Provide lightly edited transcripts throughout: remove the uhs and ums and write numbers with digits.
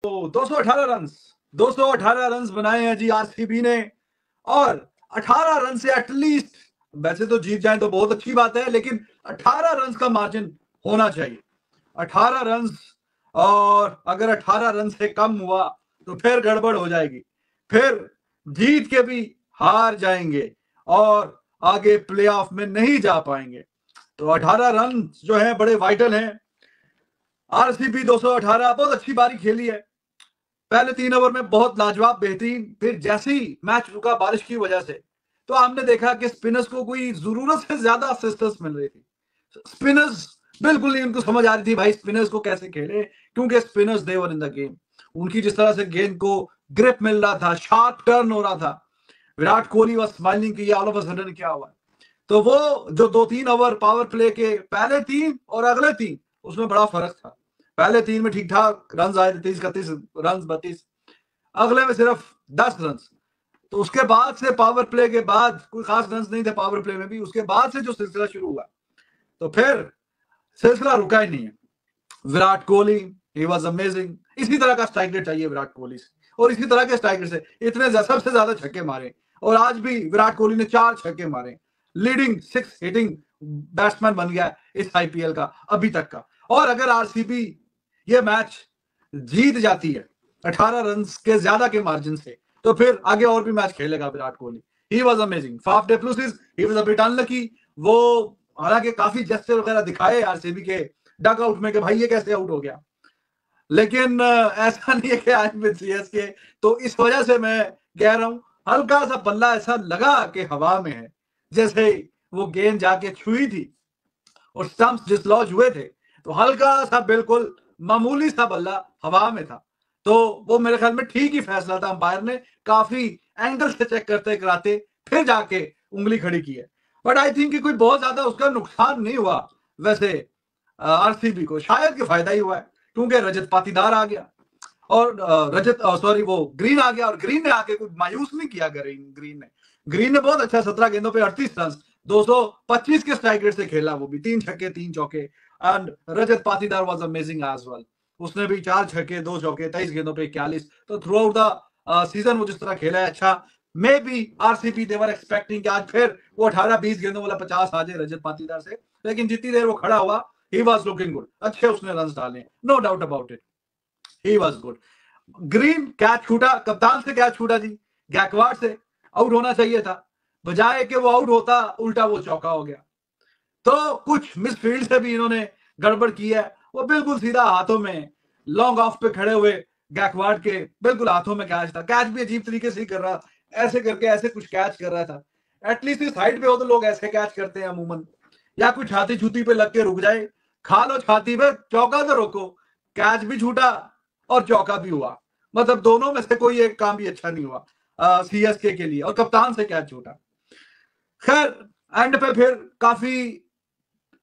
तो 218 run 218 run बनाए हैं जी आरसीबी ने, और 18 रन से एटलीस्ट, वैसे तो जीत जाए तो बहुत अच्छी बात है, लेकिन 18 रन का मार्जिन होना चाहिए। 18 रन, और अगर 18 रन से कम हुआ तो फिर गड़बड़ हो जाएगी, फिर जीत के भी हार जाएंगे और आगे प्लेऑफ में नहीं जा पाएंगे। तो 18 रन जो है बड़े वाइटल हैं। आरसीबी 218, बहुत अच्छी पारी खेली है। पहले 3 ओवर में बहुत लाजवाब बेहतरीन, फिर जैसे ही मैच रुका बारिश की वजह से, तो हमने देखा कि स्पिनर्स को कोई जरूरत से ज्यादा असिस्टेंस मिल रही थी। स्पिनर्स बिल्कुल नहीं उनको समझ आ रही थी भाई स्पिनर्स को कैसे खेले, क्योंकि spinners they were in the game. उनकी जिस तरह से गेंद को ग्रिप मिल रहा था, शार्प टर्न हो रहा था, विराट कोहली वॉज स्माइलिंग कि ऑल ऑफ अ सडन क्या हुआ। तो वो जो 2-3 ओवर पावर प्ले के पहले 3 और अगले 3, उसमें बड़ा फर्क था। पहले 3 में ठीक ठाक रन आए थे, 30-31 रन, 32, अगले में सिर्फ 10 रन। तो उसके बाद से पावर प्ले के बाद कोई खास रन नहीं थे पावर प्ले में भी, उसके बाद से जो सिलसिला शुरू हुआ तो फिर सिलसिला रुका ही नहीं है। Virat Kohli, he was amazing. इसी तरह का स्ट्राइक रेट चाहिए विराट कोहली से, और इसी तरह के स्ट्राइक रेट से इतने सबसे ज्यादा छक्के मारे, और आज भी विराट कोहली ने 4 छक्के मारे, लीडिंग 6 हिटिंग बैट्समैन बन गया इस आईपीएल का अभी तक का। और अगर आरसीबी ये मैच जीत जाती है 18 रन के ज्यादा के मार्जिन से, तो फिर आगे और भी मैच खेलेगा Virat Kohli. He was amazing. Faf du Plessis, he was a bit unlucky. वो हालांकि काफी जेस्चर वगैरह दिखाए आरसीबी के डक आउट में कि भाई ये कैसे आउट हो गया, लेकिन ऐसा नहीं है कि आज में सीएसके, तो इस वजह से मैं कह रहा हूं हल्का सा बल्ला ऐसा लगा कि हवा में है, जैसे वो गेंद जाके छुई थी और स्टंप्स डिसलॉज हुए थे, तो हल्का सा बिल्कुल मामूली सा बल्ला हवा में था। तो वो मेरे ख्याल में ठीक ही फैसला था, अंपायर ने काफी एंगल से चेक करते कराते फिर जाके उंगली खड़ी की है। बट आई थिंक कि कोई बहुत ज्यादा उसका नुकसान नहीं हुआ। वैसे आरसीबी को शायद कि फायदा ही हुआ है, क्योंकि रजत पाटीदार आ गया, और वो ग्रीन आ गया, और ग्रीन ने आके कुछ मायूस नहीं किया। ग्रीन ने बहुत अच्छा 17 गेंदों पे 38 रन, 225 के स्ट्राइक रेट से खेला, वो भी 3 छक्के 3 चौके। And Rajat Patidar was amazing as well. उसने भी 4 छक्के 2 चौके 23 गेंदों पे 41। तो थ्रू आउट द सीजन वो जिस तरह खेला है अच्छा। May be RCB they were expecting कि आज फिर वो 18-20 गेंदों वाला 50 आ जाए रजत पाटीदार से, लेकिन जितनी देर वो खड़ा हुआ ही वाज लुकिंग गुड। अच्छे उसने रन डाले, no doubt about it, he was good. Green catch छूटा, कप्तान से कैच छूटा जी, गैकवाड से आउट होना चाहिए था, बजाय कि वो आउट होता उल्टा वो चौका हो गया। तो कुछ मिसफील्ड से भी इन्होंने गड़बड़ की है। वो बिल्कुल सीधा हाथों में लॉन्ग ऑफ पे खड़े हुए गैकवाड के बिल्कुल हाथों में कैच था। कैच भी अजीब तरीके से ही कर रहा, ऐसे करके ऐसे कुछ कैच कर रहा था। एटलीस्ट इस हाइट पे हो तो लोग ऐसे कैच करते हैं अमूमन, या कुछ छाती छुती पे लग के रुक जाए, खा लो छाती पे, चौका तो रोको। कैच भी छूटा और चौका भी हुआ, मतलब दोनों में से कोई एक काम भी अच्छा नहीं हुआ सीएसके के लिए, और कप्तान से कैच छूटा। खैर एंड पे फिर काफी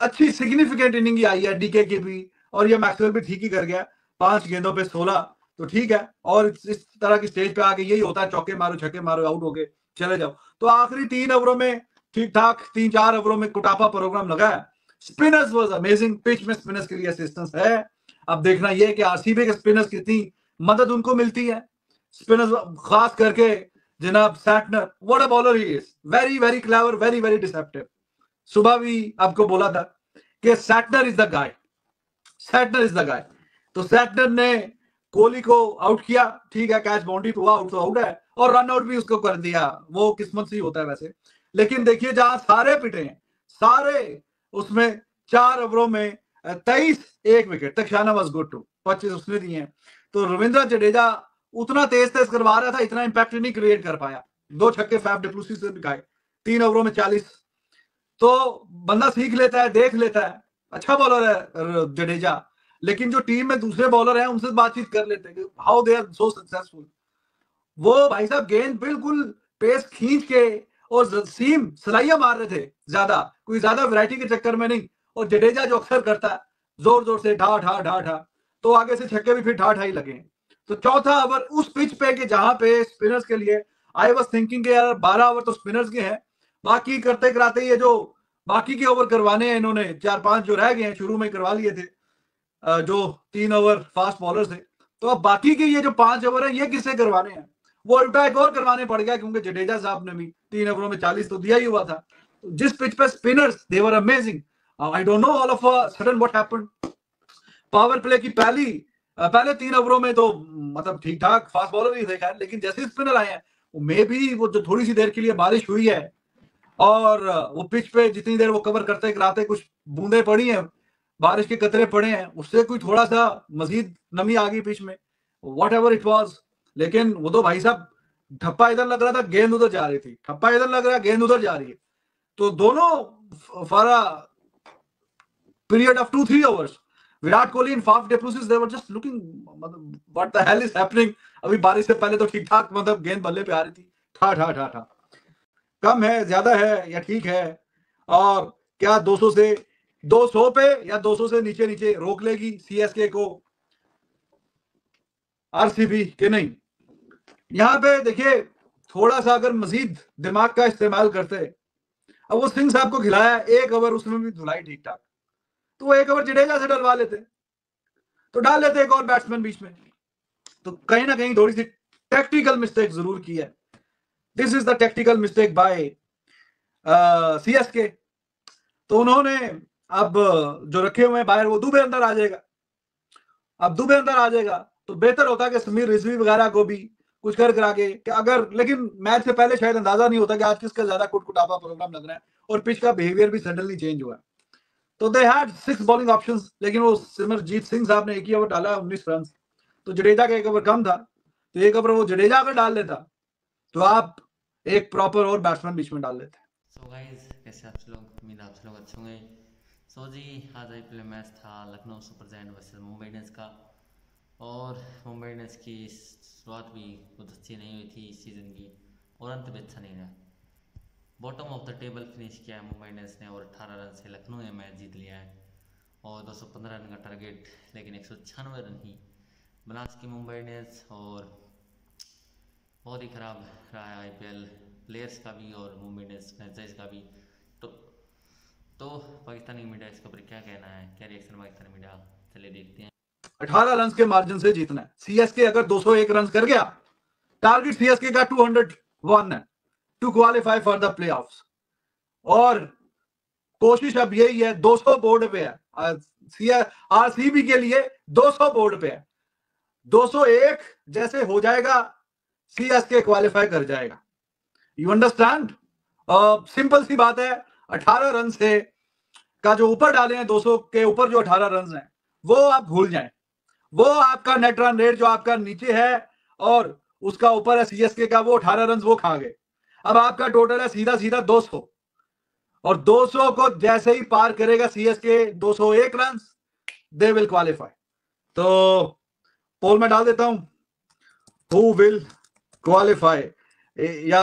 अच्छी सिग्निफिकेंट इनिंग आई है डीके की भी, और ये मैक्सवेल भी ठीक ही कर गया, 5 गेंदों पे 16, तो ठीक है। और इस तरह की स्टेज पे आके यही होता है, चौके मारो छक्के मारो आउट हो गए चले जाओ। तो आखिरी 3 ओवरों में ठीक ठाक 3-4 ओवरों में कुटापा प्रोग्राम लगा है। स्पिनर्स वाज अमेजिंग, पिच में स्पिनर्स के लिए असिस्टेंस है। अब देखना यह कि आरसीबी के स्पिनर्स कितनी मदद उनको मिलती है। स्पिनर्स खास करके जनाब Santner, what a bowler he is, very very clever, very very deceptive. सुबह भी आपको बोला था कि Santner is the guy, Santner is the guy. तो सैटनर ने कोहली को आउट किया, ठीक है, कैच बाउंड्री पे हुआ, आउट तो आउट है, और रन आउट भी उसको कर दिया, वो किस्मत से ही होता है वैसे। लेकिन देखिए जहां सारे पिटे हैं सारे, उसमें 4 ओवरों में 23 1 विकेट तक शाना वाज गुड टू 25 उसने दिए हैं। तो रविंद्र जडेजा उतना तेज तेज करवा रहा था, इतना इंपैक्ट नहीं क्रिएट कर पाया। 2 छक्के फैफ डे प्लूसी से भी खाए, 3 ओवरों में 40। तो बंदा सीख लेता है, देख लेता है, अच्छा बॉलर है जडेजा, लेकिन जो टीम में दूसरे बॉलर हैं उनसे बातचीत कर लेते हैं how they are so successful. वो भाई साहब गेंद बिल्कुल पेस खींच के और सीम सलाइया मार रहे थे, ज्यादा कोई ज्यादा वैरायटी के चक्कर में नहीं। और जडेजा जो अक्सर करता है जोर जोर से ढा ढा ढा ढा, तो आगे से छक्के भी फिर ढा ढा ही लगे। तो चौथा ओवर उस पिच पे कि जहां पे स्पिनर्स के लिए आई वाज थिंकिंग के यार 12 ओवर तो स्पिनर्स के हैं, बाकी करते कराते ये जो बाकी के ओवर करवाने हैं इन्होंने 4-5 जो रह गए हैं शुरू में करवा लिए थे, जो 3 ओवर फास्ट बॉलर थे, तो अब बाकी के ये जो 5 ओवर है ये किससे करवाने हैं? वो उल्टा एक और करवाने पड़ गया क्योंकि जडेजा साहब ने भी 3 ओवरों में 40 तो दिया ही हुआ था। तो जिस पिच पे spinners they were amazing, I don't know all of a sudden what happened. Power play की पहले 3 ओवरों में तो मतलब ठीक ठाक फास्ट बॉलर ही थे खैर, लेकिन जैसे स्पिनर आए हैं मे बी वो जो थोड़ी सी देर के लिए बारिश हुई है और वो पिच पे जितनी देर वो कवर करते कराते कुछ बूंदे पड़ी हैं, बारिश के कतरे पड़े हैं, उससे कोई थोड़ा सा मजीद नमी आ गई पिच में, वॉट एवर इट वॉज। लेकिन वो तो भाई साहब ठप्पा इधर लग रहा था गेंद उधर जा रही थी, ठप्पा इधर लग रहा है गेंद उधर जा रही है। तो दोनों फारा period of 2-3 hours, Virat Kohli इन Faf du Plessis they were just looking, मतलब what the hell is happening. अभी बारिश से पहले तो ठीक ठाक मतलब गेंद बल्ले पे आ रही थी, ठा ठा ठा ठा। कम है, ज्यादा है या ठीक है, और क्या 200 से 200 पे या 200 से नीचे नीचे रोक लेगी सीएसके को आरसीबी के नहीं? यहां पे देखिए थोड़ा सा अगर मजीद दिमाग का इस्तेमाल करते, अब वो सिंह साहब को खिलाया 1 ओवर, उसमें भी धुलाई ठीक ठाक, तो वो 1 ओवर जडेजा से डलवा लेते, तो डाल लेते एक और बैट्समैन बीच में। तो कहीं ना कहीं थोड़ी सी टेक्टिकल मिस्टेक जरूर की है। This is the tactical mistake by CSK. तो उन्होंने अब जो रखे हुए हैं बाहर, वो दुबे अंदर आ जाएगा। अब दुबे अंदर आ जाएगा तो बेहतर होता कि समीर रिजवी वगैरह को भी कुछ कर करा के कि अगर, लेकिन मैच से पहले शायद अंदाजा नहीं होता कि आज किसका ज्यादा कुटकुटापा प्रोग्राम लग रहा है, और पिच का बिहेवियर भी सडनली चेंज हुआ है। तो दे हैड 6 बॉलिंग ऑप्शंस, लेकिन वो सिमरजीत सिंह साहब ने एक ही ओवर डाला, 19 रन। तो जडेजा का 1 ओवर कम था, तो 1 ओवर वो जडेजा अगर डाल लेता तो आप एक प्रॉपर और बैट्समैन बीच में डाल लेते। सो गाइस, कैसे आप लोग? उम्मीद आप लोग अच्छे होंगे। सो जी, आज आईपीएल मैच था Lucknow super giant versus Mumbai Indians का, और मुंबई इंडियंस की शुरुआत भी बहुत अच्छी नहीं हुई थी इस सीज़न की, और अंत भी अच्छा नहीं रहा। Bottom of the table finish किया है मुंबई इंडियंस ने, और 18 रन से लखनऊ ने मैच जीत लिया है, और 215 रन का टारगेट, लेकिन 196 रन ही बना सकी मुंबई इंडियंस। और बहुत ही ख़राब रहा है आईपीएल, प्लेयर्स का भी और मुंबई इंडियंस फ्रेंचाइज का भी। तो तो पाकिस्तानी मीडिया इसके ऊपर क्या कहना है, क्या रिएक्शन पाकिस्तानी मीडिया, चलिए देखते हैं। 18 रन के मार्जिन से जीतना है। सीएसके अगर 201 रन कर गया, टारगेट सीएसके का 201 है to qualify for the playoffs, और कोशिश अब यही है, 200 बोर्ड पे है आरसीबी के लिए, 200 बोर्ड पे है। 201 जैसे हो जाएगा सीएसके क्वालिफाई कर जाएगा। You understand? सिंपल सी बात है। 18 रन से का जो ऊपर डाले हैं, 200 के ऊपर जो 18 रन हैं वो आप भूल जाएं। वो आपका नेट रन रेट जो आपका नीचे है और उसका ऊपर है सीएसके का, वो 18 रन वो खा गए। अब आपका टोटल है सीधा सीधा 200, और 200 को जैसे ही पार करेगा CSK 201 run, they will qualify. तो पोल में डाल देता हूं, हु विल क्वालिफाई, या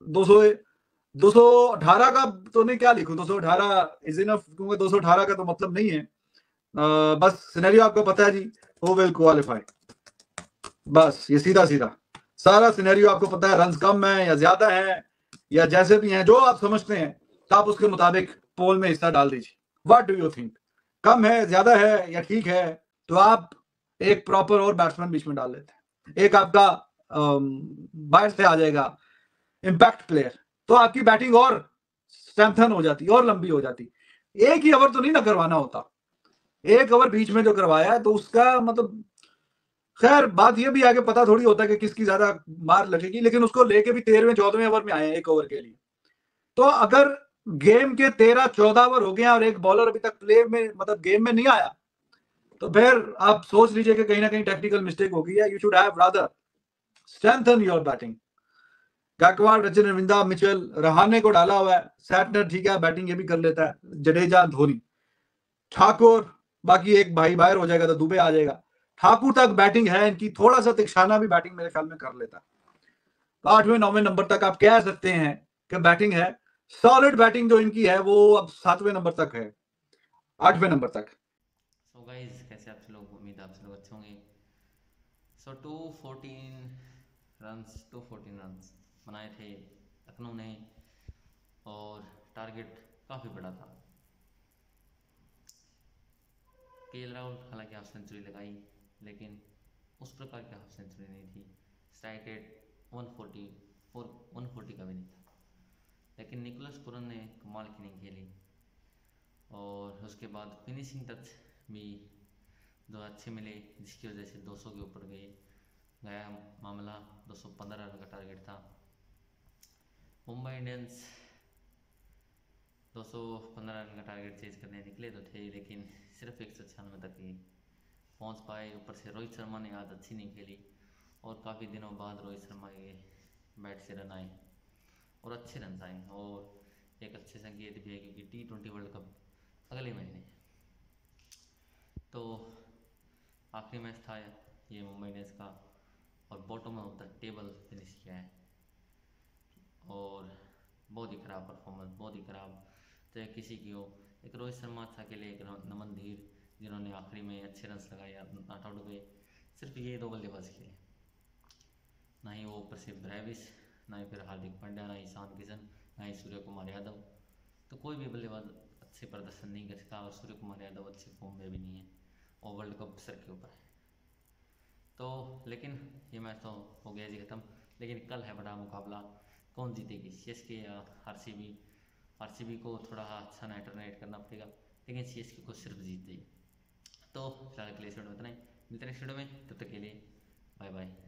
200 218 का तो नहीं, क्या लिखूं, 218 इज इनफ, क्योंकि 218 का तो मतलब नहीं है। बस सिनेरियो आपको पता है जी, हु विल क्वालिफाई, बस ये सीधा सीधा सारा सिनेरियो आपको पता है। रन कम है या ज्यादा है या जैसे भी हैं, जो आप समझते हैं, तो आप उसके मुताबिक पोल में हिस्सा डाल दीजिए। What do you think? कम है, ज्यादा है या ठीक है? तो आप एक प्रॉपर और बैट्समैन बीच में डाल लेते हैं, एक आपका बाहर से आ जाएगा इंपैक्ट प्लेयर, तो आपकी बैटिंग और स्ट्रेंथन हो जाती और लंबी हो जाती। एक ही ओवर तो नहीं ना करवाना होता, एक ओवर बीच में जो करवाया है तो उसका मतलब, खैर बात ये भी आगे पता थोड़ी होता है कि किसकी ज्यादा मार लगेगी, लेकिन उसको लेके भी 13वें 14वें ओवर में आए हैं एक ओवर के लिए। तो अगर गेम के 13-14 ओवर हो गए और एक बॉलर अभी तक प्ले में मतलब गेम में नहीं आया, तो फिर आप सोच लीजिए कि कहीं ना कहीं टेक्निकल मिस्टेक हो गई है। You should have rather strengthen your batting. Gaikwad, Rachin Ravindra, Mitchell, Rahane को डाला हुआ है, सैटनर ठीक है बैटिंग ये भी कर लेता है, जडेजा, धोनी, ठाकुर, बाकी एक भाई बाहर हो जाएगा तो दुबे आ जाएगा। ठाकुर तक बैटिंग है इनकी, थोड़ा सा तिक्षाना भी बैटिंग मेरे ख्याल में कर लेता है। तो 8वें 9वें नंबर तक आप कह सकते हैं कि बैटिंग है। सॉलिड बैटिंग जो इनकी है वो अब 7वें नंबर तक है, 8वें नंबर तक। सो गाइस, कैसे आप लोग? उम्मीद आप लोग अच्छे होंगे। सो 214 रन बनाए थे लखनऊ ने, और टारगेट काफ़ी बड़ा था। केएल राहुल हालांकि आप सेंचुरी लगाई, लेकिन उस प्रकार की हाफ सेंचुरी नहीं थी। स्ट्राइक रेट 140 का भी नहीं था, लेकिन निकोलस पूरन ने कमाल की इनिंग खेली और उसके बाद फिनिशिंग टच भी दो अच्छे मिले, जिसकी वजह से 200 के ऊपर गया मामला। 215 रन का टारगेट था। मुंबई इंडियंस 215 रन का टारगेट चेज करने निकले तो थे, लेकिन सिर्फ 196 तक ही पहुंच पाए। ऊपर से रोहित शर्मा ने आज अच्छी नहीं खेली और काफ़ी दिनों बाद रोहित शर्मा के बैट से रन आए और अच्छे रन आए, और एक अच्छे संकेत भी है क्योंकि T20 वर्ल्ड कप अगले महीने। तो आखिरी मैच था ये मुंबई इंडियंस का और bottom of the table finish किया है और बहुत ही ख़राब परफॉर्मेंस, बहुत ही ख़राब। चाहे किसी की हो, एक रोहित शर्मा अच्छा खेले, एक नमन धीर जिन्होंने आखिरी में अच्छे रन लगाए, नॉट आउट गए, सिर्फ ये दो बल्लेबाज खेले, ना ही वो प्रसिद्ध ब्रेविस, ना ही फिर हार्दिक पांड्या, ना ही ईशान किशन, ना ही सूर्य कुमार यादव। तो कोई भी बल्लेबाज अच्छे प्रदर्शन नहीं कर सका और सूर्य कुमार यादव अच्छे फॉर्म में भी नहीं है और वर्ल्ड कप सर के ऊपर है। तो लेकिन ये मैच तो हो गया जी ख़त्म, लेकिन कल है बड़ा मुकाबला, कौन जीतेगी, CSK या RCB। RCB को थोड़ा अच्छा अल्टरनेट करना पड़ेगा, लेकिन CSK को सिर्फ जीत जाइए। तो फिलहाल के लिए इस वीडियो में इतना ही, मिलते हैं नेक्स्ट वीडियो में, तब तक के लिए बाय बाय।